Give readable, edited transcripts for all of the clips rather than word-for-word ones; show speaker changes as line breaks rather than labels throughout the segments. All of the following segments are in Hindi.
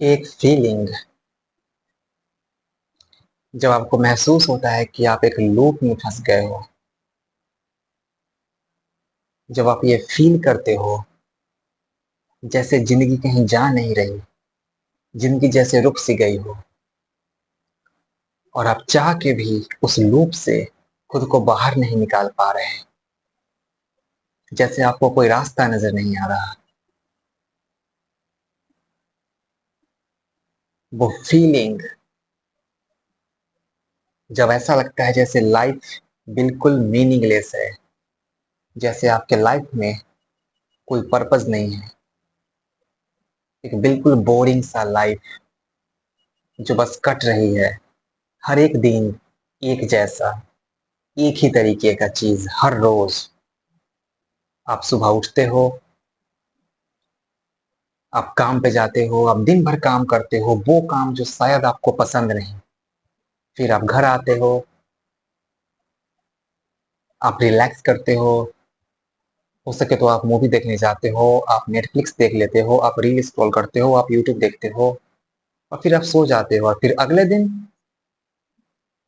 एक फीलिंग जब आपको महसूस होता है कि आप एक लूप में फंस गए हो। जब आप ये फील करते हो जैसे जिंदगी कहीं जा नहीं रही, जिंदगी जैसे रुक सी गई हो और आप चाह के भी उस लूप से खुद को बाहर नहीं निकाल पा रहे हैं। जैसे आपको कोई रास्ता नजर नहीं आ रहा। वो फीलिंग जब ऐसा लगता है जैसे लाइफ बिल्कुल मीनिंगलेस है, जैसे आपके लाइफ में कोई पर्पस नहीं है। एक बिल्कुल बोरिंग सा लाइफ जो बस कट रही है। हर एक दिन एक जैसा, एक ही तरीके का चीज हर रोज। आप सुबह उठते हो, आप काम पे जाते हो, आप दिन भर काम करते हो, वो काम जो शायद आपको पसंद नहीं। फिर आप घर आते हो, आप रिलैक्स करते हो सके तो आप मूवी देखने जाते हो, आप नेटफ्लिक्स देख लेते हो, आप रील स्क्रॉल करते हो, आप यूट्यूब देखते हो और फिर आप सो जाते हो और फिर अगले दिन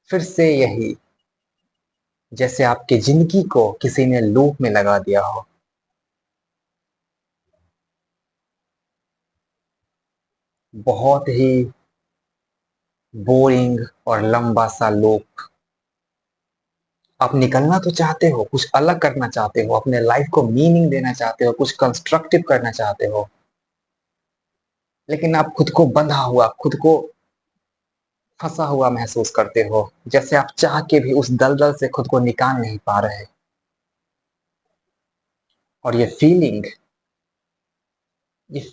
फिर से यही, जैसे आपकी जिंदगी को किसी ने लूप में लगा दिया हो। बहुत ही बोरिंग और लंबा सा लूप। आप निकलना तो चाहते हो, कुछ अलग करना चाहते हो, अपने लाइफ को मीनिंग देना चाहते हो, कुछ कंस्ट्रक्टिव करना चाहते हो, लेकिन आप खुद को बंधा हुआ, खुद को फंसा हुआ महसूस करते हो। जैसे आप चाह के भी उस दलदल से खुद को निकाल नहीं पा रहे। और ये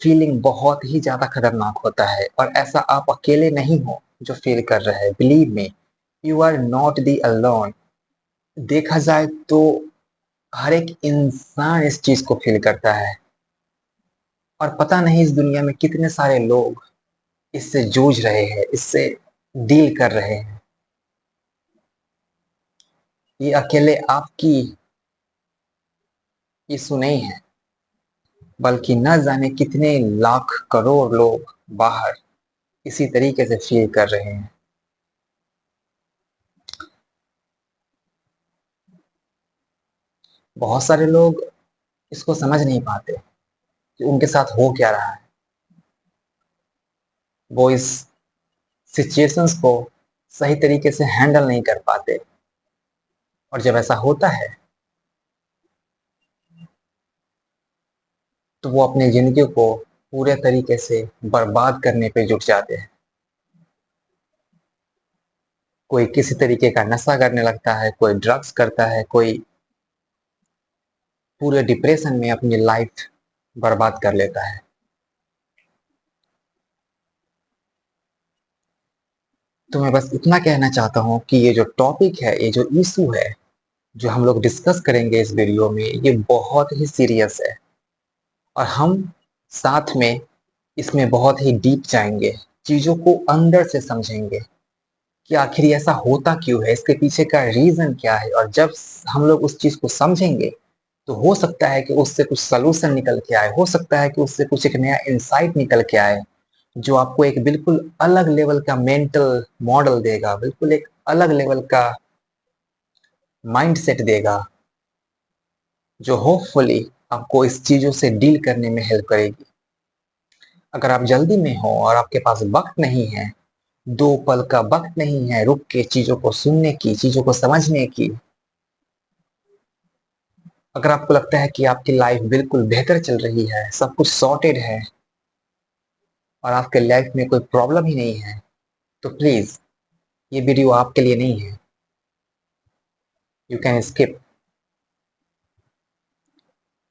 फीलिंग बहुत ही ज्यादा खतरनाक होता है और ऐसा आप अकेले नहीं हो जो फील कर रहे हैं। Believe me, you are not the alone. देखा जाए तो हर एक इंसान इस चीज को फील करता है और पता नहीं इस दुनिया में कितने सारे लोग इससे जूझ रहे हैं, इससे डील कर रहे हैं। ये अकेले आपकी इशू नहीं है, बल्कि न जाने कितने लाख करोड़ लोग बाहर इसी तरीके से फील कर रहे हैं। बहुत सारे लोग इसको समझ नहीं पाते कि उनके साथ हो क्या रहा है। वो इस सिचुएशंस को सही तरीके से हैंडल नहीं कर पाते और जब ऐसा होता है तो वो अपनी जिंदगी को पूरे तरीके से बर्बाद करने पे जुट जाते हैं। कोई किसी तरीके का नशा करने लगता है, कोई ड्रग्स करता है, कोई पूरे डिप्रेशन में अपनी लाइफ बर्बाद कर लेता है। तो मैं बस इतना कहना चाहता हूँ कि ये जो टॉपिक है, ये जो इशू है जो हम लोग डिस्कस करेंगे इस वीडियो में, ये बहुत ही सीरियस है और हम साथ में इसमें बहुत ही डीप जाएंगे, चीजों को अंदर से समझेंगे कि आखिर ये ऐसा होता क्यों है, इसके पीछे का रीजन क्या है। और जब हम लोग उस चीज को समझेंगे तो हो सकता है कि उससे कुछ सलूशन निकल के आए, हो सकता है कि उससे कुछ एक नया इंसाइट निकल के आए जो आपको एक बिल्कुल अलग लेवल का मेंटल मॉडल देगा, बिल्कुल एक अलग लेवल का माइंड सेट देगा जो होपफुली आपको इस चीजों से डील करने में हेल्प करेगी। अगर आप जल्दी में हो और आपके पास वक्त नहीं है, दो पल का वक्त नहीं है रुक के चीजों को सुनने की, चीजों को समझने की, अगर आपको लगता है कि आपकी लाइफ बिल्कुल बेहतर चल रही है, सब कुछ सॉर्टेड है और आपके लाइफ में कोई प्रॉब्लम ही नहीं है, तो प्लीज ये वीडियो आपके लिए नहीं है। You can skip.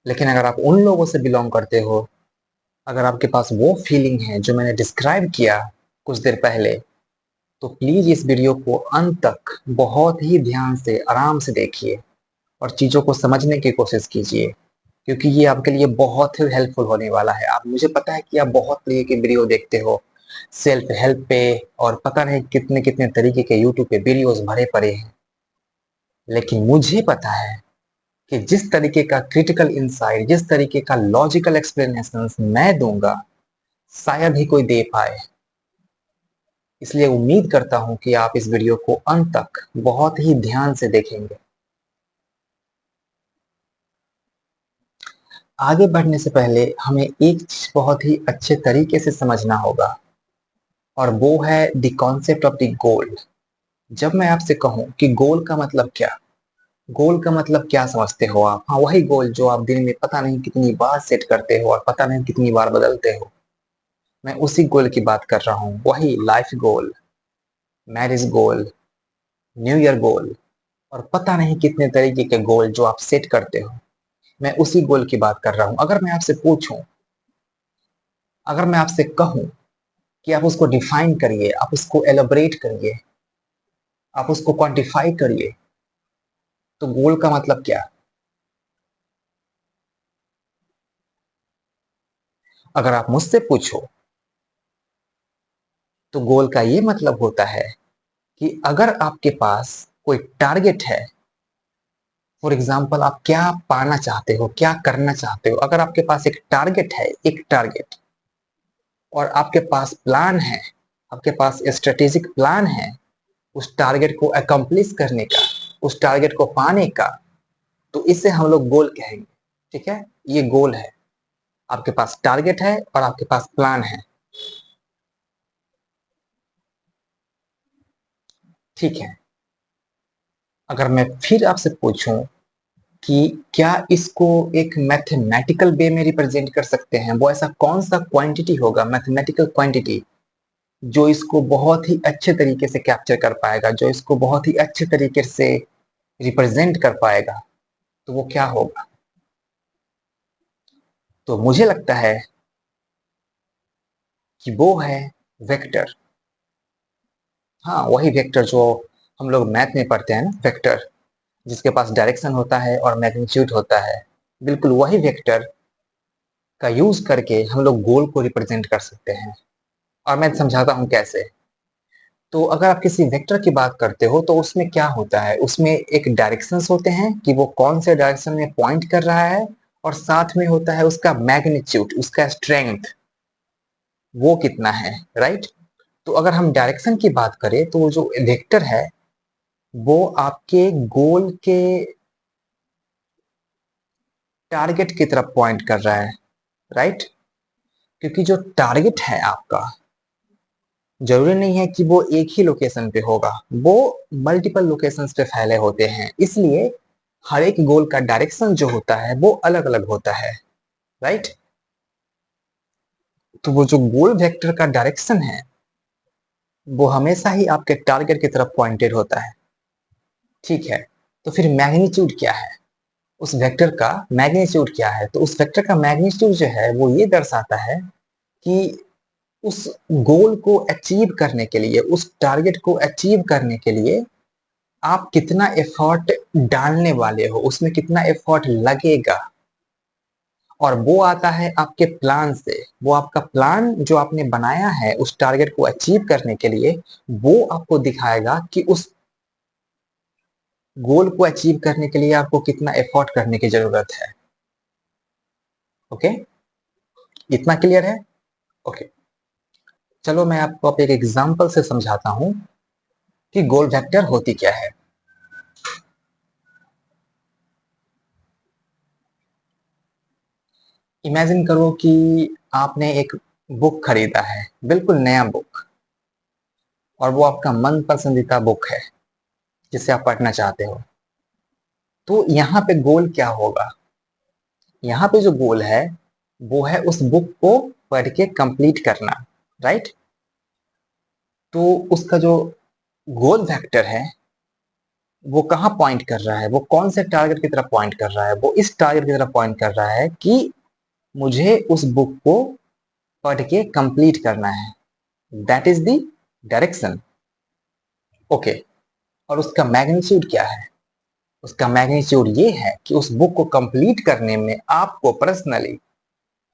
लेकिन अगर आप उन लोगों से बिलोंग करते हो, अगर आपके पास वो फीलिंग है जो मैंने डिस्क्राइब किया कुछ देर पहले, तो प्लीज इस वीडियो को अंत तक बहुत ही ध्यान से आराम से देखिए और चीजों को समझने की कोशिश कीजिए, क्योंकि ये आपके लिए बहुत ही हेल्पफुल होने वाला है। आप, मुझे पता है कि आप बहुत तरीके के वीडियो देखते हो सेल्फ हेल्प पे और पता नहीं कितने कितने तरीके के यूट्यूब पे वीडियोस भरे पड़े हैं, लेकिन मुझे पता है कि जिस तरीके का क्रिटिकल इंसाइट, जिस तरीके का लॉजिकल एक्सप्लेनेशन मैं दूंगा, शायद ही कोई दे पाए। इसलिए उम्मीद करता हूं कि आप इस वीडियो को अंत तक बहुत ही ध्यान से देखेंगे। आगे बढ़ने से पहले हमें एक चीज बहुत ही अच्छे तरीके से समझना होगा, और वो है the concept of the goal. जब मैं आपसे कहूं कि गोल का मतलब क्या, गोल का मतलब क्या समझते हो आप? हाँ, वही गोल जो आप दिन में पता नहीं कितनी बार सेट करते हो और पता नहीं कितनी बार बदलते हो। मैं उसी गोल की बात कर रहा हूँ, वही लाइफ गोल, मैरिज गोल, न्यू ईयर गोल, और पता नहीं कितने तरीके के गोल जो आप सेट करते हो। मैं उसी गोल की बात कर रहा हूं। अगर मैं आपसे पूछूं, अगर मैं आपसे कहूं कि आप उसको डिफाइन करिए, आप उसको एलोबरेट करिए, आप उसको क्वांटिफाई करिए, तो गोल का मतलब क्या? अगर आप मुझसे पूछो तो गोल का ये मतलब होता है कि अगर आपके पास कोई टारगेट है, फॉर एग्जाम्पल आप क्या पाना चाहते हो, क्या करना चाहते हो, अगर आपके पास एक टारगेट है, एक टारगेट, और आपके पास प्लान है, आपके पास स्ट्रेटेजिक प्लान है उस टारगेट को अकम्प्लिश करने का, उस टारगेट को पाने का, तो इसे हम लोग गोल कहेंगे। ठीक है, ये गोल है। आपके पास टारगेट है और आपके पास प्लान है। ठीक है, अगर मैं फिर आपसे पूछूं कि क्या इसको एक मैथमेटिकल वे में रिप्रेजेंट कर सकते हैं, वो ऐसा कौन सा क्वांटिटी होगा, मैथमेटिकल क्वांटिटी, जो इसको बहुत ही अच्छे तरीके से कैप्चर कर पाएगा, जो इसको बहुत ही अच्छे तरीके से रिप्रेजेंट कर पाएगा, तो वो क्या होगा? तो मुझे लगता है कि वो है वेक्टर। हाँ, वही वेक्टर जो हम लोग मैथ में पढ़ते हैं ना, वेक्टर, जिसके पास डायरेक्शन होता है और मैग्नीट्यूड होता है। बिल्कुल वही वेक्टर का यूज करके हम लोग गोल को रिप्रेजेंट कर सकते हैं। और मैं समझाता हूँ कैसे। तो अगर आप किसी वेक्टर की बात करते हो तो उसमें क्या होता है, उसमें एक डायरेक्शंस होते हैं कि वो कौन से डायरेक्शन में पॉइंट कर रहा है, और साथ में होता है उसका मैग्नीट्यूड, उसका स्ट्रेंथ, वो कितना है, राइट? तो अगर हम डायरेक्शन की बात करें तो वो जो वेक्टर है वो आपके गोल के टारगेट की तरफ पॉइंट कर रहा है, राइट? क्योंकि जो टारगेट है आपका, जरूरी नहीं है कि वो एक ही लोकेशन पे होगा, वो मल्टीपल लोकेशंस पे फैले होते हैं। इसलिए हर एक गोल का डायरेक्शन जो होता है वो अलग अलग होता है, राइट? तो वो जो गोल वेक्टर का डायरेक्शन है वो हमेशा ही आपके टारगेट की तरफ पॉइंटेड होता है। ठीक है, तो फिर मैग्नीट्यूड क्या है, उस वेक्टर का मैग्नीट्यूड क्या है? तो उस वेक्टर का मैग्नीट्यूड जो है वो ये दर्शाता है कि उस गोल को अचीव करने के लिए, उस टारगेट को अचीव करने के लिए आप कितना एफर्ट डालने वाले हो, उसमें कितना एफर्ट लगेगा। और वो आता है आपके प्लान से। वो आपका प्लान जो आपने बनाया है उस टारगेट को अचीव करने के लिए, वो आपको दिखाएगा कि उस गोल को अचीव करने के लिए आपको कितना एफर्ट करने की जरूरत है। ओके, इतना क्लियर है? ओके, चलो मैं आपको अब एक एग्जांपल से समझाता हूं कि गोल वेक्टर होती क्या है। इमेजिन करो कि आपने एक बुक खरीदा है, बिल्कुल नया बुक, और वो आपका मन पसंदीदा बुक है जिसे आप पढ़ना चाहते हो। तो यहाँ पे गोल क्या होगा? यहाँ पे जो गोल है वो है उस बुक को पढ़ के कंप्लीट करना, राइट? तो उसका जो गोल वेक्टर है वो कहाँ पॉइंट कर रहा है, वो कौन से टारगेट की तरफ पॉइंट कर रहा है? वो इस टारगेट की तरफ पॉइंट कर रहा है कि मुझे उस बुक को पढ़ के कंप्लीट करना है। That is the direction. Okay, और उसका मैग्नीट्यूड क्या है? उसका मैग्नीट्यूड ये है कि उस बुक को कंप्लीट करने में आपको पर्सनली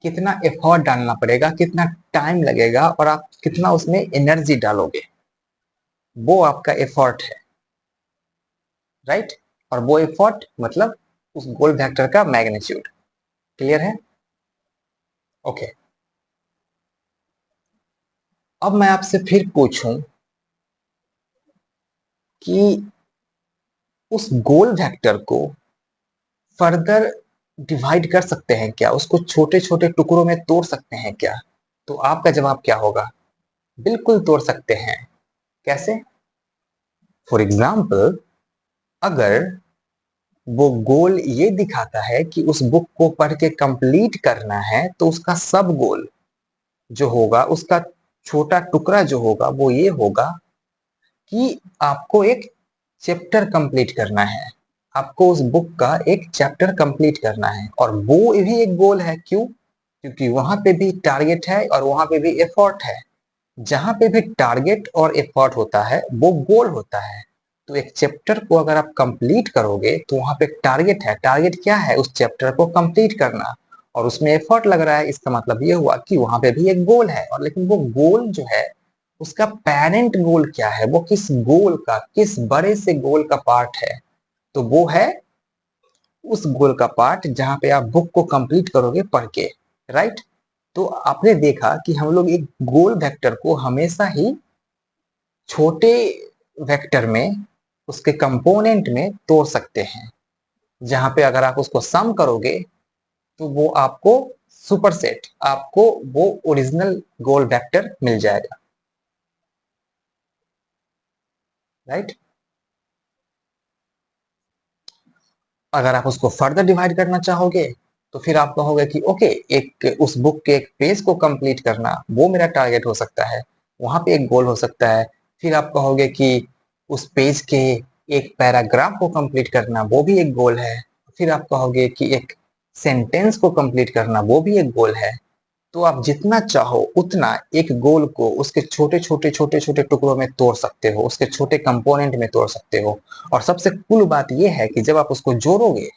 कितना एफर्ट डालना पड़ेगा, कितना टाइम लगेगा, और आप कितना उसमें एनर्जी डालोगे, वो आपका एफर्ट है, राइट? और वो एफर्ट मतलब उस गोल वेक्टर का मैग्नीट्यूड। क्लियर है? ओके, अब मैं आपसे फिर पूछूं कि उस गोल वेक्टर को फर्दर डिवाइड कर सकते हैं क्या, उसको छोटे छोटे टुकड़ों में तोड़ सकते हैं क्या? तो आपका जवाब क्या होगा? बिल्कुल तोड़ सकते हैं। कैसे? फॉर एग्जाम्पल, अगर वो गोल ये दिखाता है कि उस बुक को पढ़ के कंप्लीट करना है, तो उसका सब गोल जो होगा, उसका छोटा टुकड़ा जो होगा वो ये होगा कि आपको एक चैप्टर कंप्लीट करना है। आपको उस बुक का एक चैप्टर कंप्लीट करना है, और वो भी एक गोल है। क्यों? क्योंकि वहां पे भी टारगेट है और वहां पे भी एफर्ट है। जहां पे भी टारगेट और एफर्ट होता है वो गोल होता है। तो एक चैप्टर को अगर आप कंप्लीट करोगे तो वहां पे टारगेट है। टारगेट क्या है? उस चैप्टर को कंप्लीट करना। और उसमें एफर्ट लग रहा है, इसका मतलब ये हुआ कि वहां पे भी एक गोल है। और लेकिन वो गोल जो है, उसका पेरेंट गोल क्या है, वो किस गोल का, किस बड़े से गोल का पार्ट है? तो वो है उस गोल का पार्ट जहां पे आप बुक को कंप्लीट करोगे पढ़ के। राइट? तो आपने देखा कि हम लोग एक गोल वेक्टर को हमेशा ही छोटे वेक्टर में, उसके कंपोनेंट में तोड़ सकते हैं, जहां पे अगर आप उसको सम करोगे तो वो आपको सुपरसेट, आपको वो ओरिजिनल गोल वेक्टर मिल जाएगा। राइट? अगर आप उसको फर्दर डिवाइड करना चाहोगे तो फिर आप कहोगे कि ओके, एक उस बुक के एक पेज को कंप्लीट करना वो मेरा टारगेट हो सकता है, वहां पे एक गोल हो सकता है। फिर आप कहोगे कि उस पेज के एक पैराग्राफ को कंप्लीट करना वो भी एक गोल है। फिर आप कहोगे कि एक सेंटेंस को कंप्लीट करना वो भी एक गोल है। तो आप जितना चाहो उतना एक गोल को उसके छोटे छोटे छोटे छोटे टुकड़ों में तोड़ सकते हो, उसके छोटे कंपोनेंट में तोड़ सकते हो। और सबसे कूल बात यह है कि जब आप उसको जोड़ोगे,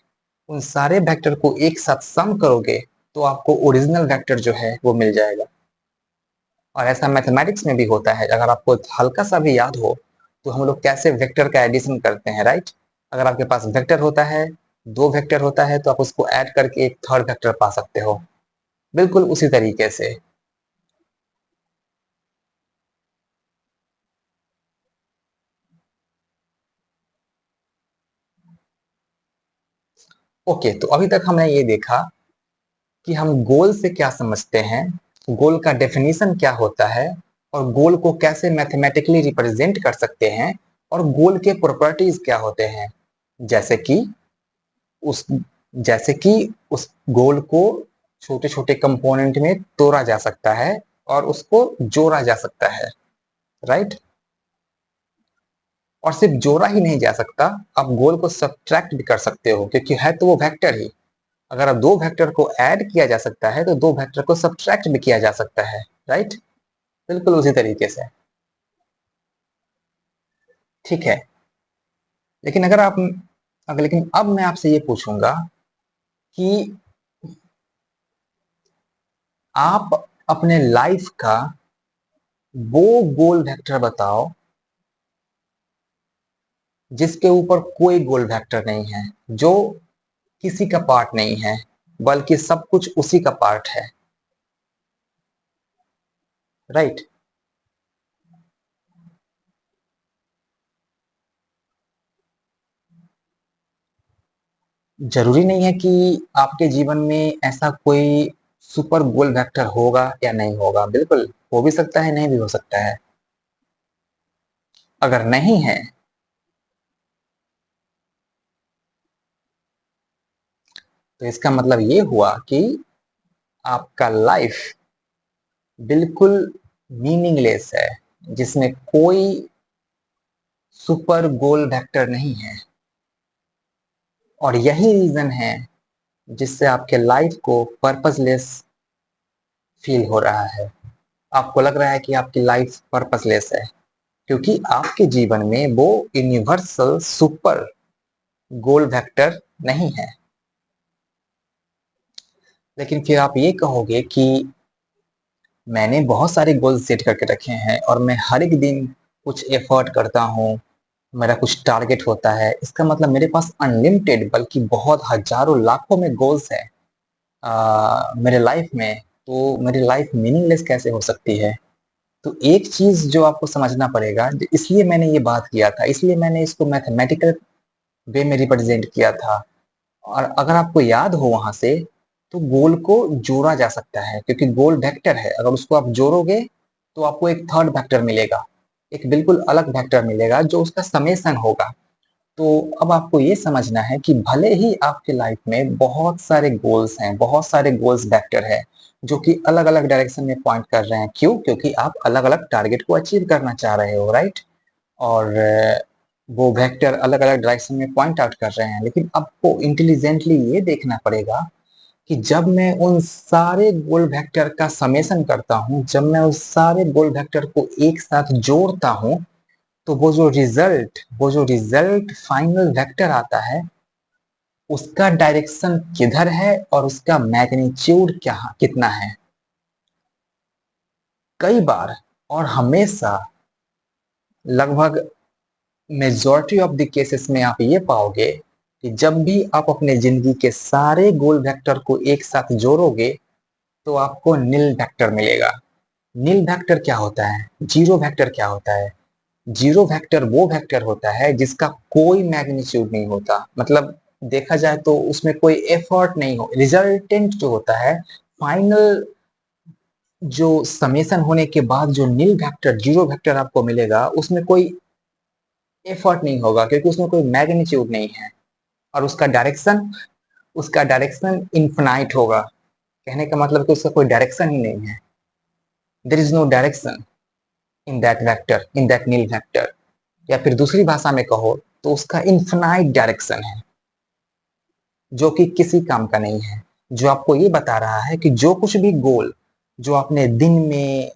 उन सारे वेक्टर को एक साथ सम करोगे, तो आपको ओरिजिनल वेक्टर जो है वो मिल जाएगा। और ऐसा मैथमेटिक्स में भी होता है। अगर आपको हल्का सा भी याद हो तो हम लोग कैसे वेक्टर का एडिशन करते हैं। राइट? अगर आपके पास वेक्टर होता है, दो वेक्टर होता है, तो आप उसको ऐड करके एक थर्ड वेक्टर पा सकते हो। बिल्कुल उसी तरीके से। ओके, तो अभी तक हमने ये देखा कि हम गोल से क्या समझते हैं, गोल का डेफिनेशन क्या होता है, और गोल को कैसे मैथमेटिकली रिप्रेजेंट कर सकते हैं, और गोल के प्रॉपर्टीज क्या होते हैं। जैसे कि उस जैसे कि उस गोल को छोटे छोटे कंपोनेंट में तोड़ा जा सकता है और उसको जोड़ा जा सकता है। राइट? और सिर्फ जोड़ा ही नहीं जा सकता, आप गोल को सब्ट्रैक्ट भी कर सकते हो, क्योंकि है तो वो वेक्टर ही। अगर अब दो वेक्टर को ऐड किया जा सकता है तो दो वेक्टर को सब्ट्रैक्ट भी किया जा सकता है। राइट? बिल्कुल उसी तरीके से। ठीक है। लेकिन अगर आप अगर लेकिन अब मैं आपसे ये पूछूंगा कि आप अपने लाइफ का वो गोल वेक्टर बताओ जिसके ऊपर कोई गोल वेक्टर नहीं है, जो किसी का पार्ट नहीं है, बल्कि सब कुछ उसी का पार्ट है। राइट? जरूरी नहीं है कि आपके जीवन में ऐसा कोई सुपर गोल वेक्टर होगा या नहीं होगा। बिल्कुल हो भी सकता है, नहीं भी हो सकता है। अगर नहीं है तो इसका मतलब ये हुआ कि आपका लाइफ बिल्कुल मीनिंगलेस है, जिसमें कोई सुपर गोल वेक्टर नहीं है। और यही रीजन है जिससे आपके लाइफ को पर्पसलेस फील हो रहा है। आपको लग रहा है कि आपकी लाइफ पर्पसलेस है, क्योंकि आपके जीवन में वो यूनिवर्सल सुपर गोल वेक्टर नहीं है। लेकिन फिर आप ये कहोगे कि मैंने बहुत सारे गोल सेट करके रखे हैं और मैं हर एक दिन कुछ एफर्ट करता हूँ, मेरा कुछ टारगेट होता है, इसका मतलब मेरे पास अनलिमिटेड बल्कि बहुत हजारों लाखों में गोल्स हैं मेरे लाइफ में, तो मेरी लाइफ मीनिंगलेस कैसे हो सकती है? तो एक चीज जो आपको समझना पड़ेगा, इसलिए मैंने ये बात किया था, इसलिए मैंने इसको मैथमेटिकल वे में रिप्रेजेंट किया था। और अगर आपको याद हो वहां से, तो गोल को जोड़ा जा सकता है क्योंकि गोल वेक्टर है। अगर उसको आप जोड़ोगे तो आपको एक थर्ड वेक्टर मिलेगा, एक बिल्कुल अलग वेक्टर मिलेगा जो उसका समेशन होगा। तो अब आपको ये समझना है कि भले ही आपके लाइफ में बहुत सारे गोल्स हैं, बहुत सारे गोल्स वेक्टर है जो कि अलग अलग डायरेक्शन में पॉइंट कर रहे हैं। क्यों? क्योंकि आप अलग अलग टारगेट को अचीव करना चाह रहे हो, राइट? और वो वेक्टर अलग अलग डायरेक्शन में पॉइंट आउट कर रहे हैं। लेकिन आपको इंटेलिजेंटली ये देखना पड़ेगा कि जब मैं उन सारे गोल वेक्टर का समेशन करता हूँ, जब मैं उस सारे गोल वेक्टर को एक साथ जोड़ता हूँ, तो वो जो रिजल्ट फाइनल वेक्टर आता है, उसका डायरेक्शन किधर है और उसका मैग्नीट्यूड क्या कितना है। कई बार और हमेशा, लगभग मेजॉरिटी ऑफ द केसेस में आप ये पाओगे कि जब भी आप अपने जिंदगी के सारे गोल वेक्टर को एक साथ जोड़ोगे तो आपको नील वेक्टर मिलेगा। नील वेक्टर क्या होता है? जीरो वेक्टर क्या होता है? जीरो वेक्टर वो वेक्टर होता है जिसका कोई मैग्नीट्यूड नहीं होता। मतलब देखा जाए तो उसमें कोई एफर्ट नहीं हो, रिजल्टेंट जो होता है, फाइनल जो समेशन होने के बाद जो नील वेक्टर, जीरो वेक्टर आपको मिलेगा, उसमें कोई एफर्ट नहीं होगा क्योंकि उसमें कोई मैग्नीट्यूड नहीं है। और उसका डायरेक्शन इन्फिनाइट होगा। कहने का मतलब कि उसका कोई डायरेक्शन ही नहीं है। There is no direction in that vector, in that nil vector. या फिर दूसरी भाषा में कहो तो उसका इन्फिनाइट डायरेक्शन है जो कि किसी काम का नहीं है। जो आपको ये बता रहा है कि जो कुछ भी गोल जो आपने दिन में,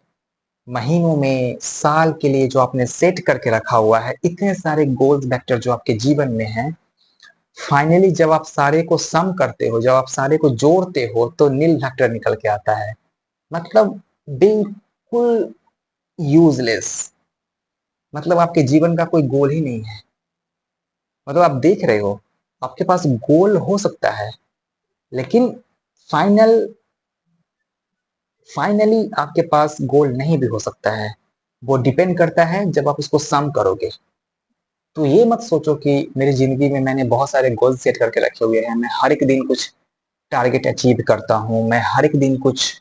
महीनों में, साल के लिए जो आपने सेट करके रखा हुआ है, इतने सारे गोल्स वेक्टर जो आपके जीवन में हैं, फाइनली जब आप सारे को सम करते हो, जब आप सारे को जोड़ते हो, तो नील वेक्टर निकल के आता है। मतलब बिल्कुल यूजलेस। मतलब आपके जीवन का कोई गोल ही नहीं है। मतलब आप देख रहे हो, आपके पास गोल हो सकता है, लेकिन फाइनल फाइनली आपके पास गोल नहीं भी हो सकता है। वो डिपेंड करता है जब आप उसको सम करोगे। तो ये मत सोचो कि मेरी जिंदगी में मैंने बहुत सारे गोल सेट करके रखे हुए हैं, मैं हर एक दिन कुछ टारगेट अचीव करता हूँ, मैं हर एक दिन कुछ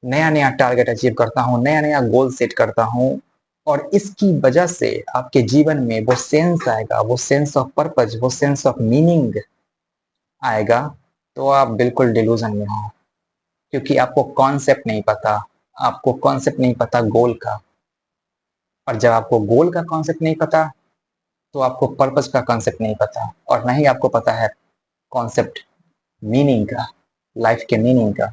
नया नया टारगेट अचीव करता हूँ, नया नया गोल सेट करता हूँ, और इसकी वजह से आपके जीवन में वो सेंस आएगा, वो सेंस ऑफ पर्पज, वो सेंस ऑफ मीनिंग आएगा। तो आप बिल्कुल डिलूजन में हो क्योंकि आपको कॉन्सेप्ट नहीं पता। आपको कॉन्सेप्ट नहीं पता गोल का। और जब आपको गोल का कॉन्सेप्ट नहीं पता, तो आपको पर्पस का कॉन्सेप्ट नहीं पता, और ना ही आपको पता है कॉन्सेप्ट मीनिंग का, लाइफ के मीनिंग का।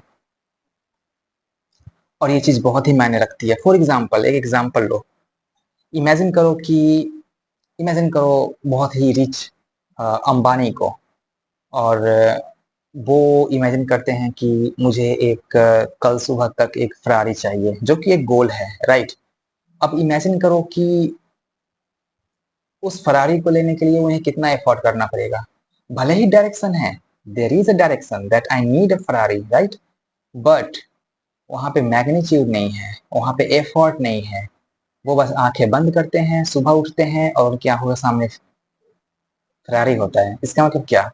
और ये चीज बहुत ही मायने रखती है। फॉर एग्जाम्पल, एक एग्जाम्पल लो। इमेजिन करो कि इमेजिन करो बहुत ही रिच अंबानी को, और वो इमेजिन करते हैं कि मुझे एक कल सुबह तक एक फरारी चाहिए, जो कि एक गोल है, राइट? अब इमेजिन करो कि उस फरारी को लेने के लिए उन्हें कितना एफर्ट करना पड़ेगा। भले ही डायरेक्शन है, there is a direction that I need a Ferrari, right? But वहां पे मैग्नीट्यूड नहीं है, वहां पे एफर्ट नहीं है। वो बस आंखें बंद करते हैं, सुबह उठते हैं, और क्या होगा, सामने फरारी होता है। इसका मतलब क्या?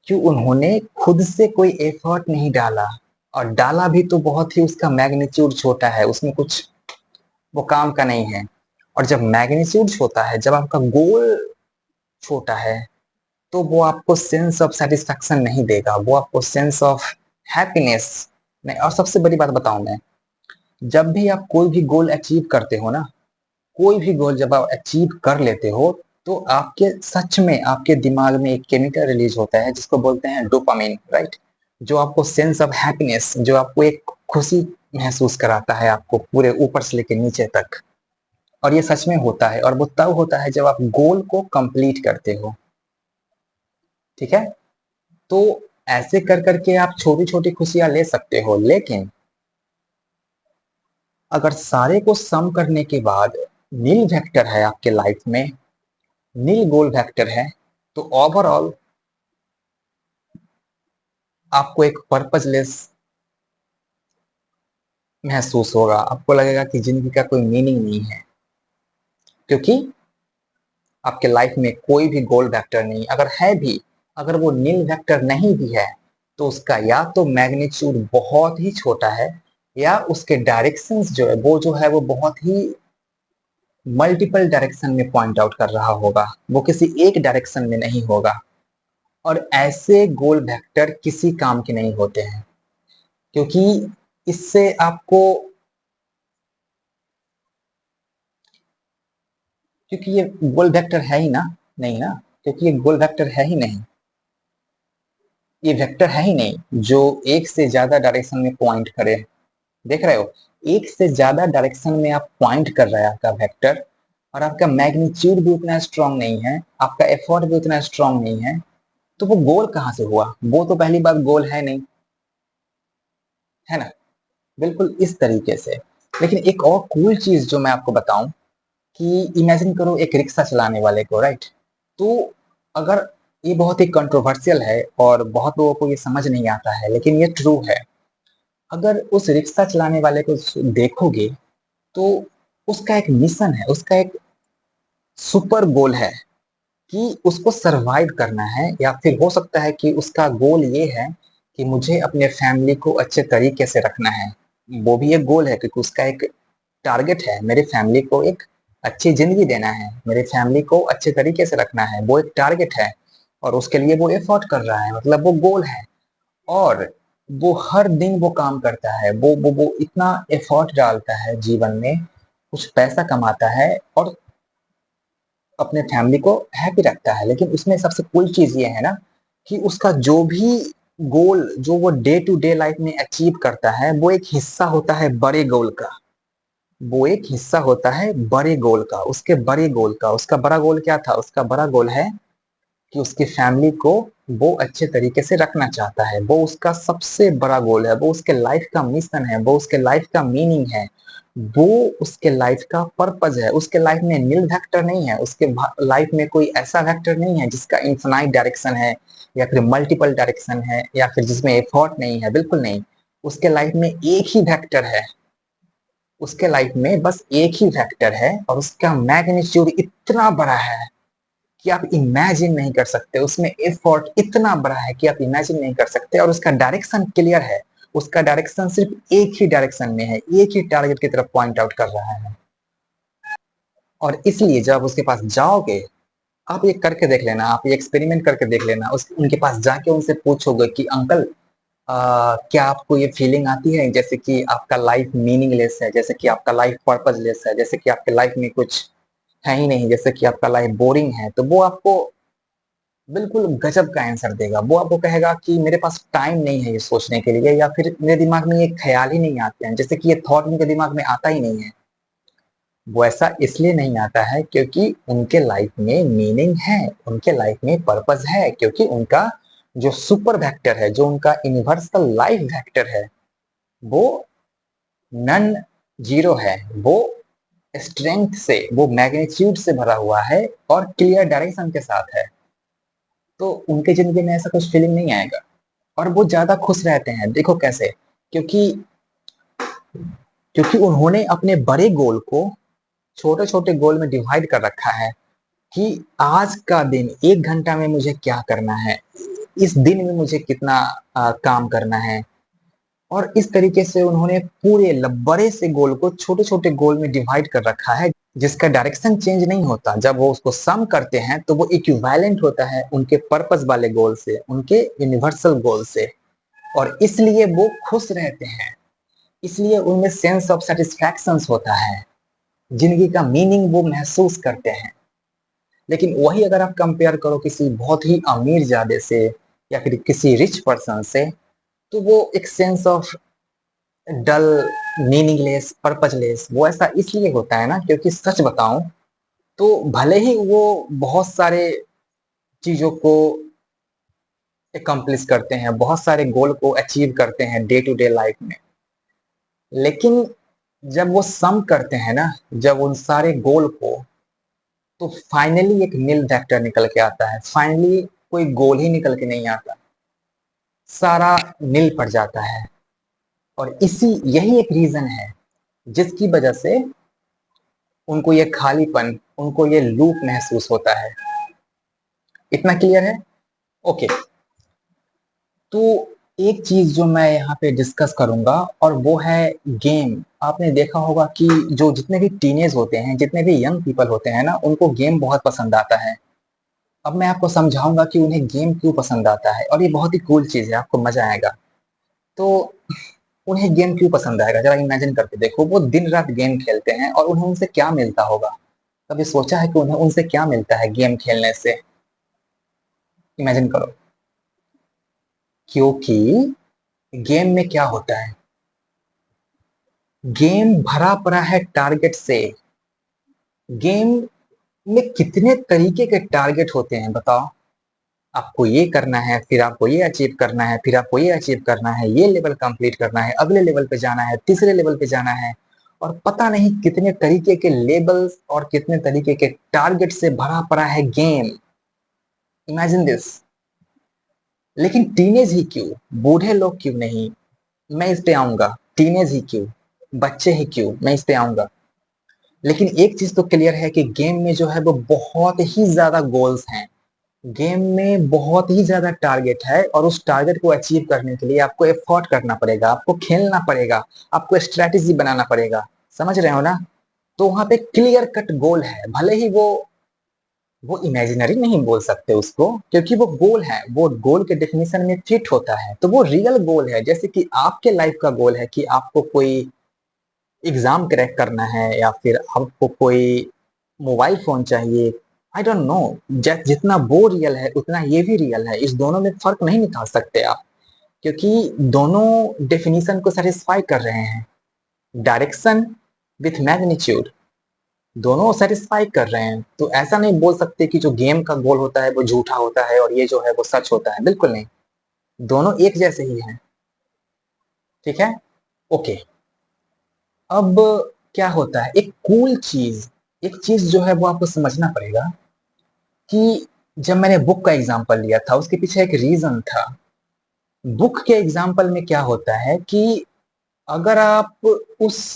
कि उन्होंने खुद से कोई एफर्ट नहीं डाला, और डाला भी तो बहुत ही उसका मैग्नीट्यूड छोटा है, उसमें कुछ वो काम का नहीं है। और जब मैग्नीट्यूड छोटा है, जब आपका गोल छोटा है, तो वो आपको सेंस ऑफ सेटिस्फैक्शन नहीं देगा, वो आपको सेंस ऑफ हैप्पीनेस नहीं। और सबसे बड़ी बात बताऊं मैं, जब भी आप कोई भी गोल अचीव करते हो ना, कोई भी गोल जब आप अचीव कर लेते हो, तो आपके सच में आपके दिमाग में एक केमिकल रिलीज होता है जिसको बोलते हैं डोपामिन, राइट? जो आपको सेंस ऑफ हैप्पीनेस, जो आपको एक खुशी महसूस कराता है, आपको पूरे ऊपर से लेकर नीचे तक। और ये सच में होता है, और वो तब होता है जब आप गोल को कंप्लीट करते हो। ठीक है? तो ऐसे कर करके आप छोटी छोटी खुशियां ले सकते हो, लेकिन अगर सारे को सम करने के बाद नील वेक्टर है आपके लाइफ में, नील गोल वेक्टर है, तो ओवरऑल आपको एक पर्पजलेस महसूस होगा, आपको लगेगा कि जिंदगी का कोई मीनिंग नहीं है, क्योंकि आपके लाइफ में कोई भी गोल वेक्टर नहीं, अगर है भी, अगर वो नील वेक्टर नहीं भी है, तो उसका या तो मैग्नीट्यूड बहुत ही छोटा है, या उसके डायरेक्शंस जो है वो बहुत ही मल्टीपल डायरेक्शन में पॉइंट आउट कर रहा होगा, वो किसी एक डायरेक्शन में नहीं होगा। और ऐसे गोल वेक्टर किसी काम के नहीं होते हैं, क्योंकि इससे आपको, क्योंकि ये गोल वेक्टर है ही ना, नहीं ना, क्योंकि ये गोल वेक्टर है ही नहीं, ये वेक्टर है ही नहीं जो एक से ज्यादा डायरेक्शन में पॉइंट करे। देख रहे हो, एक से ज्यादा डायरेक्शन में आप पॉइंट कर रहा है आपका वेक्टर, और आपका मैग्नीट्यूड भी उतना स्ट्रांग नहीं है, आपका एफर्ट भी उतना स्ट्रांग नहीं है, तो वो गोल कहाँ से हुआ? वो तो पहली बात गोल है नहीं, है ना? बिल्कुल इस तरीके से। लेकिन एक और कूल चीज जो मैं आपको बताऊं, कि इमेजिन करो एक रिक्शा चलाने वाले को, राइट? तो अगर, ये बहुत ही कंट्रोवर्शियल है और बहुत लोगों को ये समझ नहीं आता है, लेकिन ये ट्रू है। अगर उस रिक्शा चलाने वाले को देखोगे, तो उसका एक मिशन है, उसका एक सुपर गोल है कि उसको सरवाइव करना है, या फिर हो सकता है कि उसका गोल ये है कि मुझे अपने फैमिली को अच्छे तरीके से रखना है। वो भी एक गोल है, क्योंकि उसका एक टारगेट है, मेरे फैमिली को एक अच्छी जिंदगी देना है, मेरे फैमिली को अच्छे तरीके से रखना है, वो एक टारगेट है। और उसके लिए वो एफर्ट कर रहा है, मतलब वो गोल है। और वो हर दिन वो काम करता है, वो इतना एफर्ट डालता है जीवन में, कुछ पैसा कमाता है और अपने फैमिली को हैप्पी रखता है। लेकिन उसमें सबसे कूल चीज ये है ना, कि उसका जो भी गोल जो वो डे टू डे लाइफ में अचीव करता है, वो एक हिस्सा होता है बड़े गोल का। वो एक हिस्सा होता है बड़े गोल का, उसके बड़े गोल का। उसका बड़ा गोल क्या था? उसका बड़ा गोल है कि उसकी फैमिली को वो अच्छे तरीके से रखना चाहता है, वो उसका सबसे बड़ा गोल है, वो उसके लाइफ का मिशन है, वो उसके लाइफ का मीनिंग है, वो उसके लाइफ का पर्पज है। उसके लाइफ में नील वेक्टर नहीं है, उसके लाइफ में कोई ऐसा वेक्टर नहीं है जिसका इन्फिनाइट डायरेक्शन है, या फिर मल्टीपल डायरेक्शन है, या फिर जिसमें एफर्ट नहीं है, बिल्कुल नहीं। उसके लाइफ में एक ही वेक्टर है, उसके लाइफ में बस एक ही वेक्टर है, और उसका मैग्नीट्यूड इतना बड़ा है कि आप इमेजिन नहीं कर सकते, उसमें एफर्ट इतना बड़ा है कि आप इमेजिन नहीं कर सकते, और उसका डायरेक्शन क्लियर है। उसका डायरेक्शन सिर्फ एक ही डायरेक्शन में है, एक ही टारगेट की तरफ पॉइंट आउट कर रहा है। और इसलिए जब आप उसके पास जाओगे, आप ये करके देख लेना, आप ये एक्सपेरिमेंट करके देख लेना, उस उनके पास जाके उनसे पूछोगे कि अंकल, क्या आपको ये फीलिंग आती है जैसे कि आपका लाइफ मीनिंगलेस है, जैसे कि आपका लाइफ पर्पजलेस है, जैसे कि आपके लाइफ में कुछ है ही नहीं, जैसे कि आपका लाइफ बोरिंग है? तो वो आपको बिल्कुल गजब का आंसर देगा। वो आपको कहेगा कि मेरे पास टाइम नहीं है ये सोचने के लिए, या फिर मेरे दिमाग में ये ख्याल ही नहीं आते हैं, जैसे कि ये थॉट उनके दिमाग में आता ही नहीं है। वो ऐसा इसलिए नहीं आता है क्योंकि उनके लाइफ में मीनिंग है, उनके लाइफ में पर्पस है, क्योंकि उनका जो सुपर वेक्टर है, जो उनका यूनिवर्सल लाइफ वेक्टर है, वो नन जीरो है, वो स्ट्रेंथ से, वो मैग्नीट्यूड से भरा हुआ है, और क्लियर डायरेक्शन के साथ है। तो उनके जिंदगी में ऐसा कुछ फीलिंग नहीं आएगा, और वो ज्यादा खुश रहते हैं। देखो कैसे? क्योंकि क्योंकि उन्होंने अपने बड़े गोल को छोटे छोटे गोल में डिवाइड कर रखा है, कि आज का दिन 1 घंटा में मुझे क्या करना है, इस दिन में मुझे कितना काम करना है। और इस तरीके से उन्होंने पूरे बड़े से गोल को छोटे छोटे गोल में डिवाइड कर रखा है, जिसका डायरेक्शन चेंज नहीं होता। जब वो उसको सम करते हैं तो वो इक्विवेलेंट होता है उनके पर्पस वाले गोल से, उनके यूनिवर्सल गोल से। और इसलिए वो खुश रहते हैं, इसलिए उनमें सेंस ऑफ सेटिस्फैक्शन होता है, जिंदगी का मीनिंग वो महसूस करते हैं। लेकिन वही अगर आप कंपेयर करो किसी बहुत ही अमीर जादे से, या फिर किसी रिच पर्सन से, तो वो एक sense of dull, meaningless, purposeless, वो ऐसा इसलिए होता है ना, क्योंकि सच बताऊं तो भले ही वो बहुत सारे चीजों को एकम्प्लिश करते हैं, बहुत सारे गोल को अचीव करते हैं डे टू डे लाइफ में, लेकिन जब वो सम करते हैं ना, जब उन सारे गोल को, तो फाइनली एक नील वेक्टर निकल के आता है। फाइनली कोई गोल ही निकल के नहीं आता, सारा नील पड़ जाता है। और यही एक रीजन है जिसकी वजह से उनको ये खालीपन, उनको ये लूप महसूस होता है। इतना क्लियर है? ओके। तो एक चीज जो मैं यहाँ पे डिस्कस करूंगा और वो है गेम। आपने देखा होगा कि जो जितने भी टीनेज होते हैं, जितने भी यंग पीपल होते हैं ना, उनको गेम बहुत पसंद आता है। अब मैं आपको समझाऊंगा कि उन्हें गेम क्यों पसंद आता है, और ये बहुत ही कूल चीज है, आपको मजा आएगा। तो उन्हें गेम क्यों पसंद आएगा, जरा इमेजिन करके देखो। वो दिन रात गेम खेलते हैं और उन्हें उनसे क्या मिलता होगा? कभी सोचा है कि उन्हें उनसे क्या मिलता है गेम खेलने से? इमेजिन करो। क्योंकि गेम में क्या होता है, गेम भरा पड़ा है टारगेट से। गेम में कितने तरीके के टारगेट होते हैं बताओ। आपको ये करना है, फिर आपको ये अचीव करना है, फिर आपको ये अचीव करना है, ये लेवल कंप्लीट करना है, अगले लेवल पे जाना है, तीसरे लेवल पे जाना है, और पता नहीं कितने तरीके के लेवल्स और कितने तरीके के टारगेट से भरा पड़ा है गेम। Imagine this. लेकिन टीनेज ही क्यों, बूढ़े लोग क्यों नहीं? मैं इस पे आऊंगा। टीनेज ही क्यों, बच्चे ही क्यों, मैं इस पे आऊंगा। लेकिन एक चीज तो क्लियर है कि गेम में जो है वो बहुत ही ज्यादा गोल्स हैं। गेम में बहुत ही ज्यादा टारगेट है, और उस टारगेट को अचीव करने के लिए आपको एफर्ट करना पड़ेगा, आपको खेलना पड़ेगा, आपको स्ट्रेटेजी बनाना पड़ेगा। समझ रहे हो ना? तो वहां पे क्लियर कट गोल है, भले ही वो इमेजिनरी नहीं बोल सकते उसको, क्योंकि वो गोल है, वो गोल के डेफिनेशन में फिट होता है, तो वो रियल गोल है। जैसे कि आपके लाइफ का गोल है कि आपको कोई एग्जाम क्रैक करना है, या फिर आपको कोई मोबाइल फोन चाहिए। I don't know. जितना वो रियल है उतना ये भी रियल है, इस दोनों में फर्क नहीं निकाल सकते आप, क्योंकि दोनों डेफिनेशन को सेटिस्फाई कर रहे हैं। डायरेक्शन विथ मैग्नीट्यूड, दोनों सेटिस्फाई कर रहे हैं। तो ऐसा नहीं बोल सकते कि जो गेम का गोल होता है वो झूठा होता है और ये जो है वो सच होता है, बिल्कुल नहीं। दोनों एक जैसे ही हैं। ठीक है? ओके। अब क्या होता है, एक कूल चीज, एक चीज जो है वो आपको समझना पड़ेगा कि जब मैंने बुक का एग्जांपल लिया था उसके पीछे एक रीजन था। बुक के एग्जांपल में क्या होता है कि अगर आप उस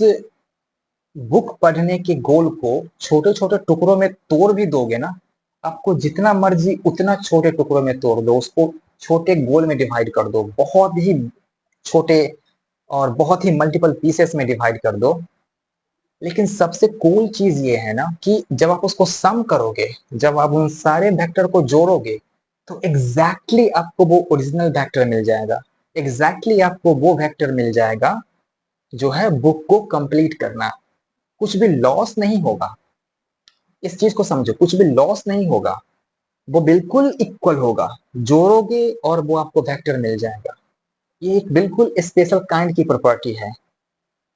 बुक पढ़ने के गोल को छोटे छोटे टुकड़ों में तोड़ भी दोगे ना, आपको जितना मर्जी उतना छोटे टुकड़ों में तोड़ दो, उसको छोटे गोल में डिवाइड कर दो, बहुत ही छोटे और बहुत ही मल्टीपल पीसेस में डिवाइड कर दो। लेकिन सबसे कूल चीज ये है ना कि जब आप उसको सम करोगे, जब आप उन सारे वेक्टर को जोड़ोगे, तो एग्जैक्टली आपको वो ओरिजिनल वेक्टर मिल जाएगा। एग्जैक्टली आपको वो वेक्टर मिल जाएगा जो है बुक को कंप्लीट करना। कुछ भी लॉस नहीं होगा। इस चीज को समझो, कुछ भी लॉस नहीं होगा, वो बिल्कुल इक्वल होगा। जोड़ोगे और वो आपको वेक्टर मिल जाएगा। ये एक बिल्कुल स्पेशल काइंड की प्रॉपर्टी है,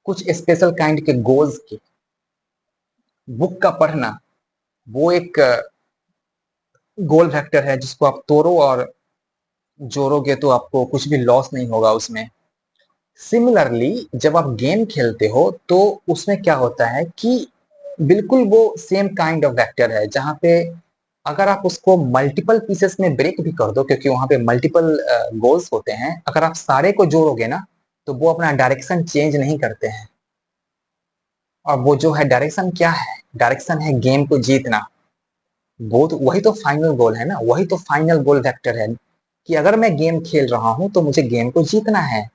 कुछ स्पेशल काइंड के गोल्स की। बुक का पढ़ना वो एक गोल वेक्टर है जिसको आप तोड़ो और जोड़ोगे तो आपको कुछ भी लॉस नहीं होगा उसमें। सिमिलरली जब आप गेम खेलते हो तो उसमें क्या होता है कि बिल्कुल वो सेम काइंड ऑफ वेक्टर है, जहां पे अगर आप उसको मल्टीपल पीसेस में ब्रेक भी कर दो, क्योंकि वहां पे मल्टीपल गोल्स होते हैं, अगर आप सारे को जोड़ोगे ना तो वो अपना डायरेक्शन चेंज नहीं करते हैं। और वो जो है डायरेक्शन क्या है? डायरेक्शन है गेम को जीतना। वो तो वही तो फाइनल गोल है ना, वही तो फाइनल गोल वेक्टर है कि अगर मैं गेम खेल रहा हूं तो मुझे गेम को जीतना है।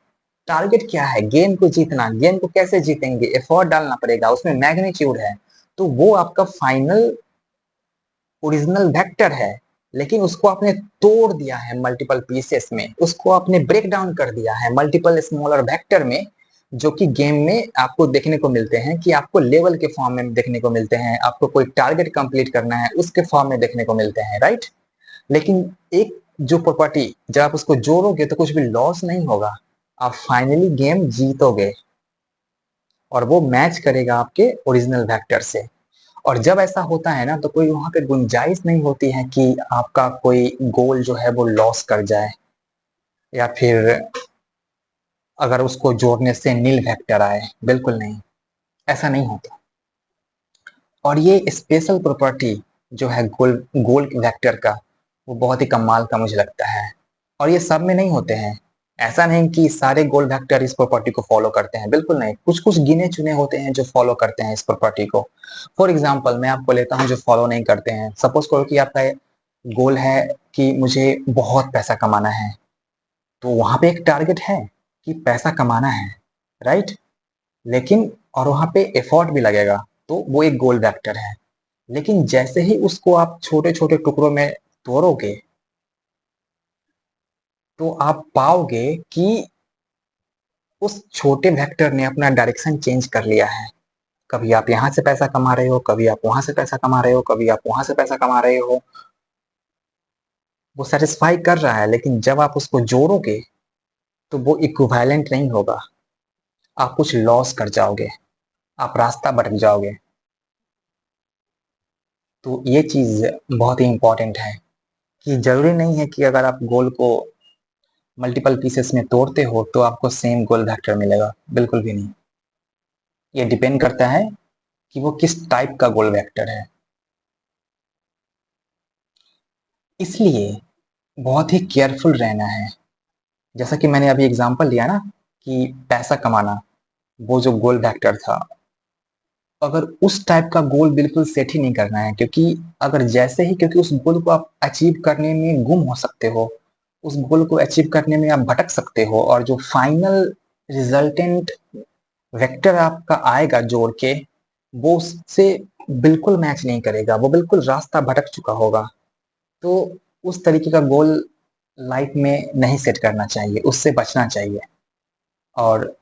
टारगेट क्या है? गेम को जीतना। गेम को कैसे जीतेंगे? एफर्ट डालना पड़ेगा, उसमें मैग्नीट्यूड है। तो वो आपका फाइनल ओरिजिनल वेक्टर है। लेकिन उसको आपने तोड़ दिया है मल्टीपल पीसेस में, उसको आपने ब्रेक डाउन कर दिया है मल्टीपल स्मॉलर वेक्टर में, जो कि गेम में आपको देखने को मिलते हैं, कि आपको लेवल के फॉर्म में देखने को मिलते हैं, आपको कोई टारगेट कंप्लीट करना है उसके फॉर्म में देखने को मिलते हैं, राइट? लेकिन एक जो प्रॉपर्टी, जब आप उसको जोड़ोगे तो कुछ भी लॉस नहीं होगा, आप फाइनली गेम जीतोगे और वो मैच करेगा आपके ओरिजिनल वेक्टर से। और जब ऐसा होता है ना तो कोई वहां पे गुंजाइश नहीं होती है कि आपका कोई गोल जो है वो लॉस कर जाए, या फिर अगर उसको जोड़ने से नील वेक्टर आए, बिल्कुल नहीं, ऐसा नहीं होता। और ये स्पेशल प्रॉपर्टी जो है गोल गोल वेक्टर का, वो बहुत ही कमाल का मुझे लगता है। और ये सब में नहीं होते हैं, ऐसा नहीं कि सारे गोल वेक्टर इस प्रॉपर्टी को फॉलो करते हैं, बिल्कुल नहीं, कुछ कुछ गिने चुने होते हैं जो फॉलो करते हैं इस प्रॉपर्टी को। फॉर एग्जाम्पल मैं आपको लेता हूँ जो फॉलो नहीं करते हैं। सपोज करो कि आपका गोल है कि मुझे बहुत पैसा कमाना है, तो वहां पे एक टारगेट है कि पैसा कमाना है, राइट? लेकिन और वहां पे एफर्ट भी लगेगा, तो वो एक गोल वेक्टर है। लेकिन जैसे ही उसको आप छोटे छोटे टुकड़ों में तोड़ोगे, तो आप पाओगे कि उस छोटे वेक्टर ने अपना डायरेक्शन चेंज कर लिया है। कभी आप यहाँ से पैसा कमा रहे हो, कभी आप वहां से पैसा कमा रहे हो, कभी आप वहां से पैसा कमा रहे हो। वो सेटिस्फाई कर रहा है, लेकिन जब आप उसको जोड़ोगे तो वो इक्विवेलेंट नहीं होगा। आप कुछ लॉस कर जाओगे, आप रास्ता भटक जाओगे। तो ये चीज बहुत ही इंपॉर्टेंट है कि जरूरी नहीं है कि अगर आप गोल को मल्टीपल पीसेस में तोड़ते हो तो आपको सेम गोल वेक्टर मिलेगा, बिल्कुल भी नहीं। ये डिपेंड करता है कि वो किस टाइप का गोल वेक्टर है। इसलिए बहुत ही केयरफुल रहना है। जैसा कि मैंने अभी एग्जांपल लिया ना कि पैसा कमाना, वो जो गोल वेक्टर था, अगर उस टाइप का गोल बिल्कुल सेट ही नहीं करना है, क्योंकि अगर जैसे ही, क्योंकि उस गोल को आप अचीव करने में गुम हो सकते हो, उस गोल को अचीव करने में आप भटक सकते हो, और जो फाइनल रिजल्टेंट वेक्टर आपका आएगा जोड़ के, वो उससे बिल्कुल मैच नहीं करेगा, वो बिल्कुल रास्ता भटक चुका होगा। तो उस तरीके का गोल लाइफ में नहीं सेट करना चाहिए, उससे बचना चाहिए। और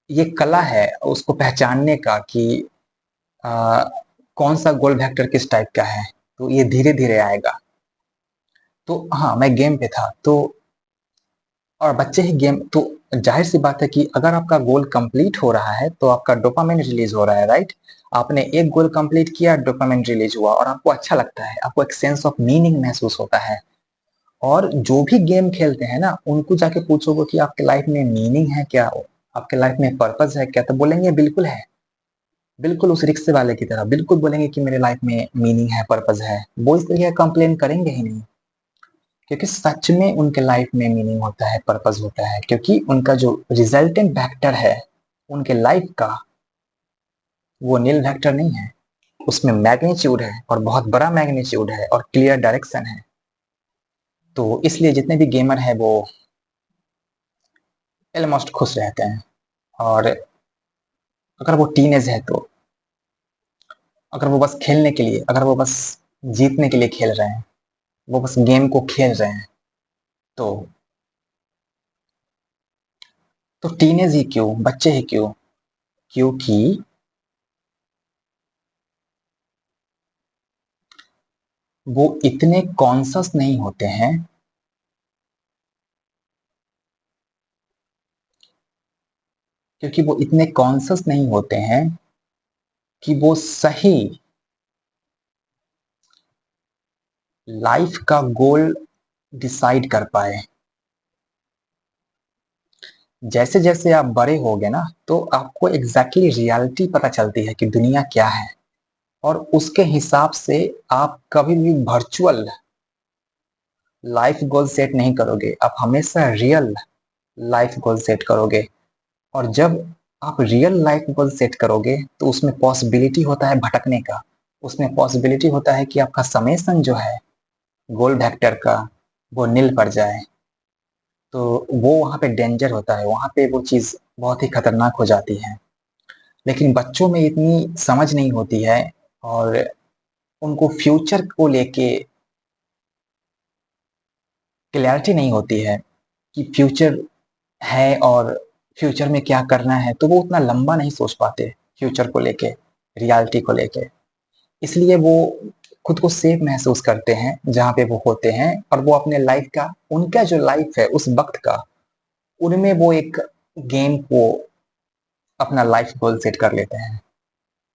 ये कला है उसको पहचानने का कि आ, कौन सा गोल वेक्टर किस टाइप का है। तो ये धीरे धीरे आएगा। तो हाँ, मैं गेम पे था, तो और बच्चे ही गेम, तो जाहिर सी बात है कि अगर आपका गोल कंप्लीट हो रहा है तो आपका डोपामिन रिलीज हो रहा है, राइट? आपने एक गोल कंप्लीट किया, डोपामिन रिलीज हुआ और आपको अच्छा लगता है, आपको एक सेंस ऑफ मीनिंग महसूस होता है। और जो भी गेम खेलते हैं ना, उनको जाके पूछोगे कि आपके लाइफ में मीनिंग है क्या, आपके लाइफ में पर्पस है क्या, तो बोलेंगे बिल्कुल है। बिल्कुल उस रिक्शे वाले की तरह बिल्कुल बोलेंगे कि मेरे लाइफ में मीनिंग है, पर्पस है। वो इस तरीके कंप्लेन करेंगे ही नहीं, क्योंकि सच में उनके लाइफ में मीनिंग होता है, पर्पस होता है, क्योंकि उनका जो रिजल्टेंट वेक्टर है उनके लाइफ का, वो नील वेक्टर नहीं है। उसमें मैग्नीट्यूड है, और बहुत बड़ा मैग्नीट्यूड है, और क्लियर डायरेक्शन है। तो इसलिए जितने भी गेमर हैं वो ऑलमोस्ट खुश रहते हैं। और अगर वो टीनेज है, तो अगर वो बस खेलने के लिए, अगर वो बस जीतने के लिए खेल रहे हैं, वो बस गेम को खेल रहे हैं, तो टीनेज ही क्यों, बच्चे ही क्यों, क्योंकि वो इतने कॉन्शस नहीं होते हैं, क्योंकि वो इतने कॉन्शस नहीं होते हैं कि वो सही लाइफ का गोल डिसाइड कर पाए। जैसे जैसे आप बड़े होगे ना, तो आपको एग्जैक्टली रियलिटी पता चलती है कि दुनिया क्या है, और उसके हिसाब से आप कभी भी वर्चुअल लाइफ गोल सेट नहीं करोगे, आप हमेशा रियल लाइफ गोल सेट करोगे। और जब आप रियल लाइफ गोल सेट करोगे तो उसमें पॉसिबिलिटी होता है भटकने का, उसमें पॉसिबिलिटी होता है कि आपका समेसन जो है गोल वेक्टर का, वो नील पड़ जाए। तो वो वहाँ पे डेंजर होता है, वहाँ पे वो चीज़ बहुत ही खतरनाक हो जाती है। लेकिन बच्चों में इतनी समझ नहीं होती है, और उनको फ्यूचर को लेके क्लैरिटी नहीं होती है कि फ्यूचर है, और फ्यूचर में क्या करना है, तो वो उतना लंबा नहीं सोच पाते फ्यूचर को लेके, रियलिटी को लेके। इसलिए वो खुद को सेफ महसूस करते हैं जहाँ पे वो होते हैं, और वो अपने लाइफ का, उनका जो लाइफ है उस वक्त का, उनमें वो एक गेम को अपना लाइफ गोल सेट कर लेते हैं।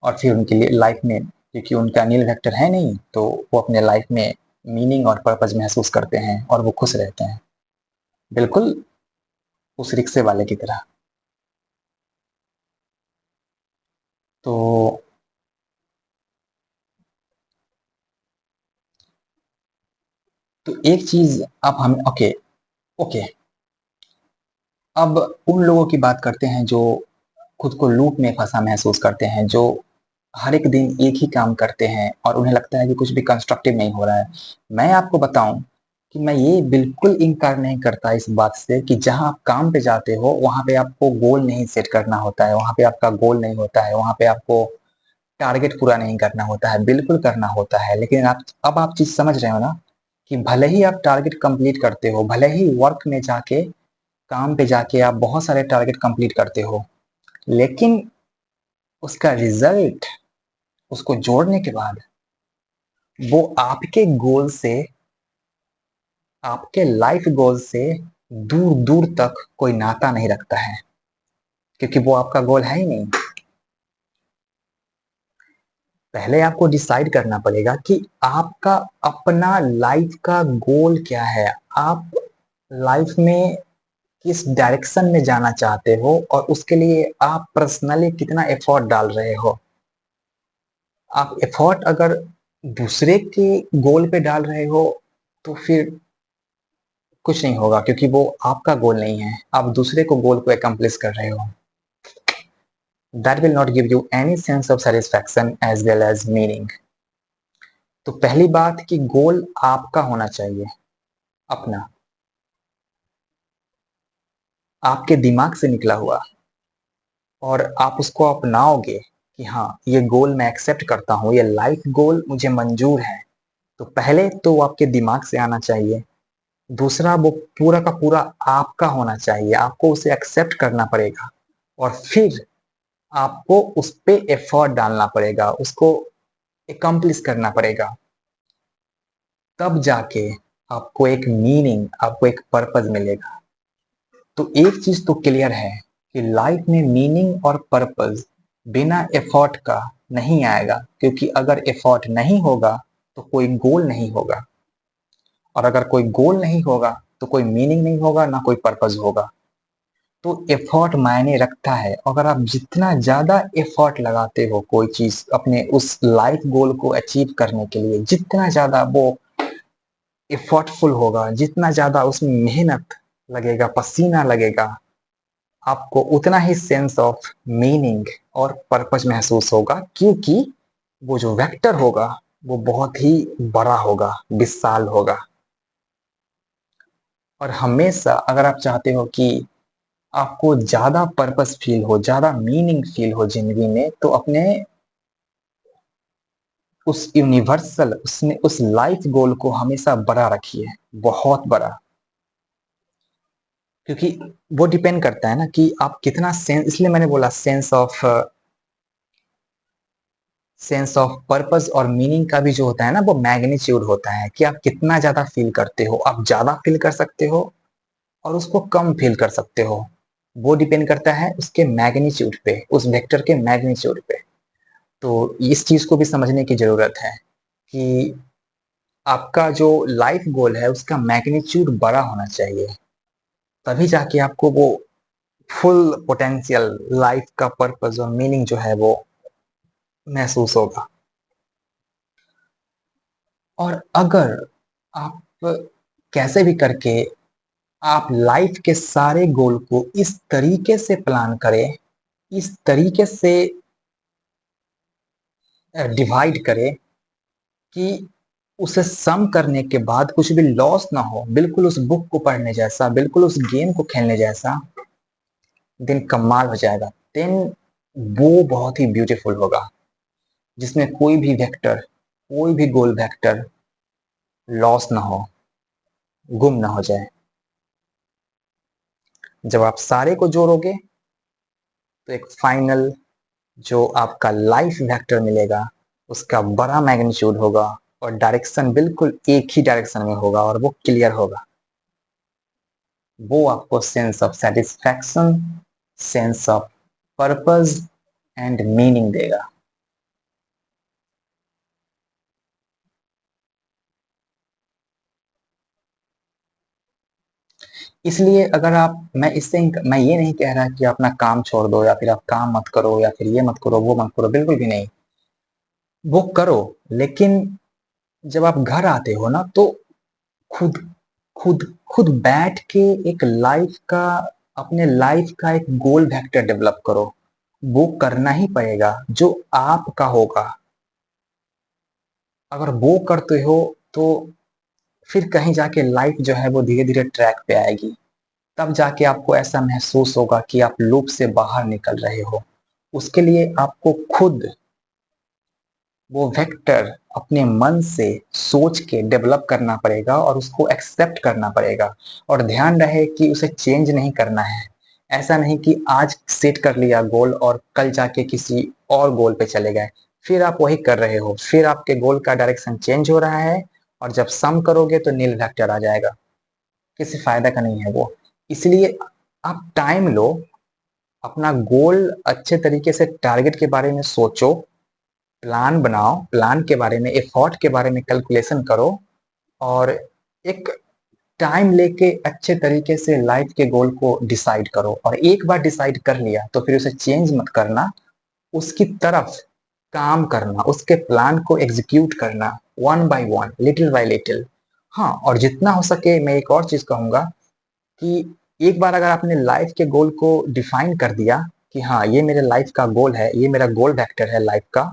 और फिर उनके लिए लाइफ में, क्योंकि उनका नील वेक्टर है नहीं, तो वो अपने लाइफ में मीनिंग और पर्पस महसूस करते हैं और वो खुश रहते हैं, बिल्कुल उस रिक्शे वाले की तरह। तो एक चीज आप हम, ओके, ओके, अब उन लोगों की बात करते हैं जो खुद को लूप में फंसा महसूस करते हैं, जो हर एक दिन एक ही काम करते हैं और उन्हें लगता है कि कुछ भी कंस्ट्रक्टिव नहीं हो रहा है। मैं आपको बताऊं कि मैं ये बिल्कुल इनकार नहीं करता इस बात से कि जहां आप काम पे जाते हो वहां पे आपको गोल नहीं सेट करना होता है, वहां पे आपका गोल नहीं होता है, वहां पे आपको टारगेट पूरा नहीं करना होता है, बिल्कुल करना होता है। लेकिन आप चीज समझ रहे हो ना कि भले ही आप टारगेट कंप्लीट करते हो, भले ही वर्क में जाके काम पे जाके आप बहुत सारे टारगेट कंप्लीट करते हो, लेकिन उसका रिजल्ट, उसको जोड़ने के बाद वो आपके गोल से, आपके लाइफ गोल से दूर दूर तक कोई नाता नहीं रखता है, क्योंकि वो आपका गोल है ही नहीं। पहले आपको डिसाइड करना पड़ेगा कि आपका अपना लाइफ का गोल क्या है। आप लाइफ में किस डायरेक्शन में जाना चाहते हो और उसके लिए आप पर्सनली कितना एफर्ट डाल रहे हो। आप एफर्ट अगर दूसरे के गोल पे डाल रहे हो तो फिर कुछ नहीं होगा, क्योंकि वो आपका गोल नहीं है, आप दूसरे को गोल को एकम्प्लिश कर रहे हो। That will not give you any sense of satisfaction as well as meaning. तो पहली बात कि गोल आपका होना चाहिए, अपना, आपके दिमाग से निकला हुआ, और आप उसको अपनाओगे कि हाँ ये गोल मैं एक्सेप्ट करता हूँ, ये लाइफ गोल मुझे मंजूर है। तो पहले तो वो आपके दिमाग से आना चाहिए। दूसरा, वो पूरा का पूरा आपका होना चाहिए, आपको उसे एक्सेप्ट करना पड़ेगा और फिर आपको उस पे एफर्ट डालना पड़ेगा, उसको एकम्प्लिश करना पड़ेगा। तब जाके आपको एक मीनिंग, आपको एक पर्पज मिलेगा। तो एक चीज तो क्लियर है कि लाइफ में मीनिंग और पर्पज बिना एफर्ट का नहीं आएगा, क्योंकि अगर एफर्ट नहीं होगा तो कोई गोल नहीं होगा, और अगर कोई गोल नहीं होगा तो कोई मीनिंग नहीं होगा, ना कोई पर्पज होगा। तो एफर्ट मायने रखता है। अगर आप जितना ज्यादा एफर्ट लगाते हो कोई चीज अपने उस लाइफ गोल को अचीव करने के लिए, जितना ज्यादा वो एफर्टफुल होगा, जितना ज्यादा उसमें मेहनत लगेगा, पसीना लगेगा, आपको उतना ही सेंस ऑफ मीनिंग और पर्पस महसूस होगा, क्योंकि वो जो वेक्टर होगा वो बहुत ही बड़ा होगा, विशाल होगा। और हमेशा अगर आप चाहते हो कि आपको ज्यादा पर्पस फील हो, ज्यादा मीनिंग फील हो जिंदगी में, तो अपने उस यूनिवर्सल, उसने उस लाइफ गोल को हमेशा बड़ा रखिए, बहुत बड़ा। क्योंकि वो डिपेंड करता है ना कि आप कितना सेंस, इसलिए मैंने बोला सेंस ऑफ पर्पस और मीनिंग का भी जो होता है ना, वो मैग्नीट्यूड होता है कि आप कितना ज्यादा फील करते हो। आप ज्यादा फील कर सकते हो और उसको कम फील कर सकते हो। वो डिपेंड करता है उसके मैग्नीट्यूड पे, उस वेक्टर के मैग्नीट्यूड पे। तो इस चीज को भी समझने की जरूरत है कि आपका जो लाइफ गोल है उसका मैग्नीट्यूड बड़ा होना चाहिए, तभी जाके आपको वो फुल पोटेंशियल लाइफ का पर्पस और मीनिंग जो है वो महसूस होगा। और अगर आप कैसे भी करके आप लाइफ के सारे गोल को इस तरीके से प्लान करें, इस तरीके से डिवाइड करें कि उसे सम करने के बाद कुछ भी लॉस ना हो, बिल्कुल उस बुक को पढ़ने जैसा, बिल्कुल उस गेम को खेलने जैसा, दिन कमाल हो जाएगा। देन वो बहुत ही ब्यूटीफुल होगा, जिसमें कोई भी वेक्टर, कोई भी गोल वेक्टर लॉस ना हो, गुम ना हो जाए। जब आप सारे को जोड़ोगे तो एक फाइनल जो आपका लाइफ वेक्टर मिलेगा, उसका बड़ा मैग्नीट्यूड होगा और डायरेक्शन बिल्कुल एक ही डायरेक्शन में होगा और वो क्लियर होगा। वो आपको sense of satisfaction, sense of purpose and meaning देगा। इसलिए अगर आप, मैं ये नहीं कह रहा कि अपना काम छोड़ दो, या फिर आप काम मत करो, या फिर ये मत करो, वो मत करो, बिल्कुल भी नहीं। वो करो, लेकिन जब आप घर आते हो ना, तो खुद खुद खुद बैठ के एक लाइफ का अपने लाइफ का एक गोल वेक्टर डेवलप करो। वो करना ही पड़ेगा जो आपका होगा। अगर वो करते हो तो फिर कहीं जाके लाइफ जो है वो धीरे धीरे ट्रैक पे आएगी। तब जाके आपको ऐसा महसूस होगा कि आप लूप से बाहर निकल रहे हो। उसके लिए आपको खुद वो वेक्टर अपने मन से सोच के डेवलप करना पड़ेगा और उसको एक्सेप्ट करना पड़ेगा। और ध्यान रहे कि उसे चेंज नहीं करना है। ऐसा नहीं कि आज सेट कर लिया गोल और कल जाके किसी और गोल पे चले गए, फिर आप वही कर रहे हो, फिर आपके गोल का डायरेक्शन चेंज हो रहा है। और जब सम करोगे तो नील वेक्टर आ जाएगा। किसी फायदा का नहीं है वो। इसलिए आप टाइम लो, अपना गोल अच्छे तरीके से टारगेट के बारे में सोचो, प्लान बनाओ, प्लान के बारे में, एफर्ट के बारे में कैलकुलेशन करो। और एक टाइम लेके अच्छे तरीके से लाइफ के गोल को डिसाइड करो। और एक बार डिसाइड कर लिया तो फिर उसे चेंज मत करना। उसकी तरफ काम करना, उसके प्लान को एग्जीक्यूट करना, one by one, little bye little. हाँ, और जितना हो सके मैं एक और चीज कहूंगा कि एक बार अगर आपने लाइफ के गोल को डिफाइन कर दिया कि हाँ ये मेरे लाइफ का गोल है, ये मेरा गोल वेक्टर है लाइफ का,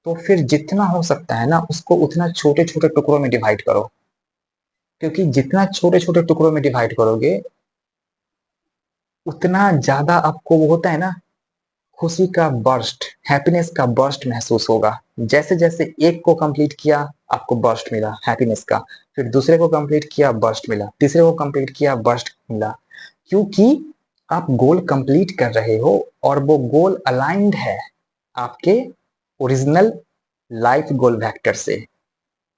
तो फिर जितना हो सकता है ना उसको उतना छोटे छोटे टुकड़ों में डिवाइड करो। क्योंकि जितना छोटे छोटे टुकड़ों में डिवाइड करोगे उतना ज्यादा आपको वो होता है ना, खुशी का बर्स्ट, हैप्पीनेस का बर्स्ट महसूस होगा। जैसे जैसे एक को कंप्लीट किया आपको बर्स्ट मिला हैप्पीनेस का, फिर दूसरे को कंप्लीट किया बर्स्ट मिला, तीसरे को कंप्लीट किया बर्स्ट मिला। क्योंकि आप गोल कंप्लीट कर रहे हो और वो गोल अलाइंड है आपके ओरिजिनल लाइफ गोल वेक्टर से।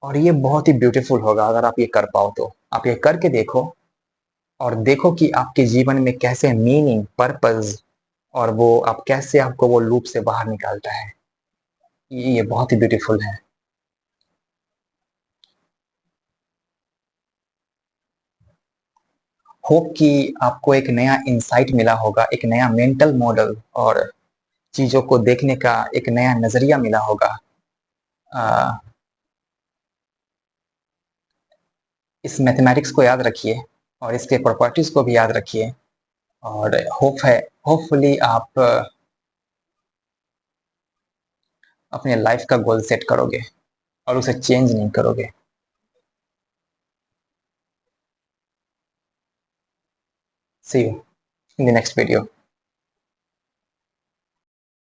और ये बहुत ही ब्यूटीफुल होगा अगर आप ये कर पाओ तो। आप ये करके देखो और देखो कि आपके जीवन में कैसे मीनिंग, पर्पस और वो आप कैसे आपको वो लूप से बाहर निकालता है। ये बहुत ही ब्यूटीफुल है। होप कि आपको एक नया इंसाइट मिला होगा, एक नया मेंटल मॉडल और चीजों को देखने का एक नया नजरिया मिला होगा। आ, इस मैथमेटिक्स को याद रखिए और इसके प्रॉपर्टीज को भी याद रखिए। और होपफुली आप अपने लाइफ का गोल सेट करोगे और उसे चेंज नहीं करोगे। See you in the next video.